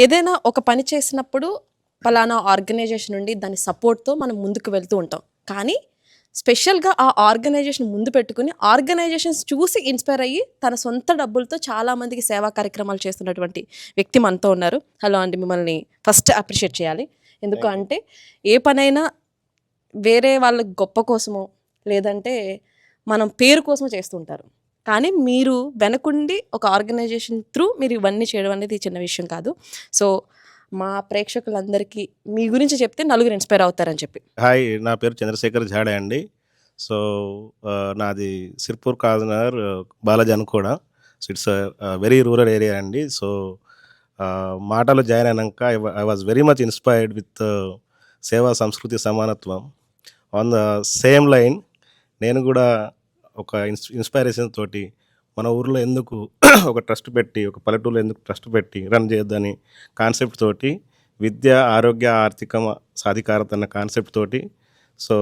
ఏదైనా ఒక పని చేసినప్పుడు పలానా ఆర్గనైజేషన్ నుండి దాని సపోర్ట్తో మనం ముందుకు వెళ్తూ ఉంటాం. కానీ స్పెషల్గా ఆ ఆర్గనైజేషన్ ముందు పెట్టుకుని ఆర్గనైజేషన్స్ చూసి ఇన్స్పైర్ అయ్యి తన సొంత డబ్బులతో చాలామందికి సేవా కార్యక్రమాలు చేస్తున్నటువంటి వ్యక్తి మనతో ఉన్నారు. హలో అండి, మిమ్మల్ని ఫస్ట్ అప్రిషియేట్ చేయాలి. ఎందుకు అంటే ఏ పనైనా వేరే వాళ్ళ గొప్ప కోసమో లేదంటే మనం పేరు కోసమో చేస్తుంటారు. కానీ మీరు వెనకుండి ఒక ఆర్గనైజేషన్ త్రూ మీరు ఇవన్నీ చేయడం అనేది చిన్న విషయం కాదు. సో మా ప్రేక్షకులందరికీ మీ గురించి చెప్తే నలుగురు ఇన్స్పైర్ అవుతారని చెప్పి. హాయ్, నా పేరు చంద్రశేఖర్ ఝాడే అండి. సో నాది సిర్పూర్ కాజ్నగర్ బాలాజీ అనుకోడా. So it's very rural area అండి. సో మాటలో జాయిన్ అయినాక I was very much inspired with సేవా సంస్కృతి సమానత్వం. ఆన్ ద సేమ్ లైన్ నేను కూడా ఒక ఇన్స్పైరేషన్ తోటి మన ఊర్లో ఎందుకు ఒక ట్రస్ట్ పెట్టి, ఒక పల్లెటూరులో ఎందుకు ట్రస్ట్ పెట్టి రన్ చేయొద్దని కాన్సెప్ట్ తోటి, విద్య, ఆరోగ్య, ఆర్థిక సాధికారత అన్న కాన్సెప్ట్ తోటి సో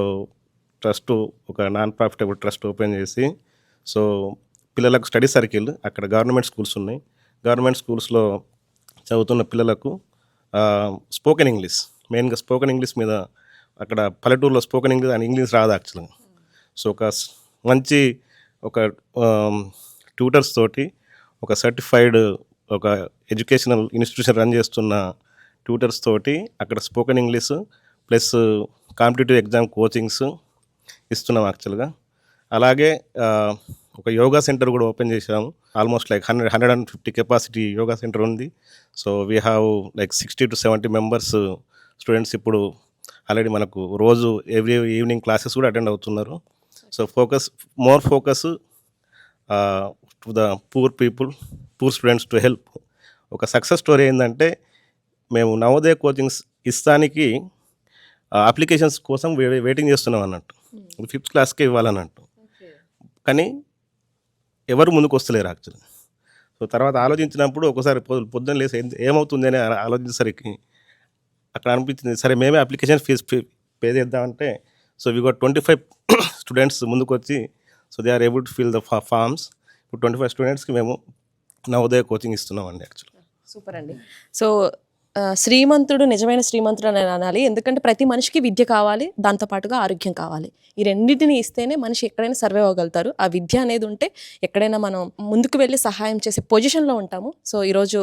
ట్రస్ట్, ఒక నాన్ ప్రాఫిటబుల్ ట్రస్ట్ ఓపెన్ చేసి, సో పిల్లలకు స్టడీ సర్కిల్, అక్కడ గవర్నమెంట్ స్కూల్స్ ఉన్నాయి, గవర్నమెంట్ స్కూల్స్లో చదువుతున్న పిల్లలకు స్పోకెన్ ఇంగ్లీష్, మెయిన్గా స్పోకెన్ ఇంగ్లీష్ మీద, అక్కడ పల్లెటూరులో స్పోకెన్ ఇంగ్లీష్ అండ్ ఇంగ్లీష్ రాదు యాక్చువల్గా. సో ఒక మంచి ఒక ట్యూటర్స్ తోటి, ఒక సర్టిఫైడ్ ఒక ఎడ్యుకేషనల్ ఇన్స్టిట్యూషన్ రన్ చేస్తున్న ట్యూటర్స్ తోటి అక్కడ spoken English plus competitive exam coachings ఇస్తున్నాం యాక్చువల్గా. అలాగే ఒక యోగా సెంటర్ కూడా ఓపెన్ చేసాము. Almost like 150 capacity yoga center ఉంది. So we have like 60 to 70 members students ఇప్పుడు ఆల్రెడీ మనకు రోజు ఎవ్రీ ఈవినింగ్ క్లాసెస్ కూడా అటెండ్ అవుతున్నారు. So more focus to the poor people, poor students to help. ఒక సక్సెస్ స్టోరీ ఏంటంటే, మేము నవోదయ కోచింగ్స్ ఇస్తానికి అప్లికేషన్స్ కోసం వెయిటింగ్ చేస్తున్నాం అన్నట్టు. 5th క్లాస్కే ఇవ్వాలన్నట్టు, కానీ ఎవరు ముందుకు వస్తలేరు యాక్చువల్లీ. సో తర్వాత ఆలోచించినప్పుడు ఒకసారి పొద్దున్న లేసి ఏమవుతుంది అని ఆలోచించేసరికి అక్కడ అనిపించింది, సరే మేమే అప్లికేషన్ ఫీజ్ పే చేద్దామంటే, సో వీ గోట్ 25 స్టూడెంట్స్ ముందుకు వచ్చి, so they are able to fill the forms. ఇప్పుడు 25 స్టూడెంట్స్కి మేము నవోదయ కోచింగ్ ఇస్తున్నామండి యాక్చువల్లీ. సూపర్ అండి. సో శ్రీమంతుడు నిజమైన శ్రీమంతుడు అని అనాలి. ఎందుకంటే ప్రతి మనిషికి విద్య కావాలి, దాంతోపాటుగా ఆరోగ్యం కావాలి. ఈ రెండింటిని ఇస్తేనే మనిషి ఎక్కడైనా సర్వే అవ్వగలుగుతారు. ఆ విద్య అనేది ఉంటే ఎక్కడైనా మనం ముందుకు వెళ్ళి సహాయం చేసే పొజిషన్లో ఉంటాము. సో ఈరోజు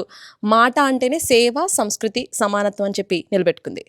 మాట అంటేనే సేవ, సంస్కృతి, సమానత్వం అని చెప్పి నిలబెట్టుకుంది.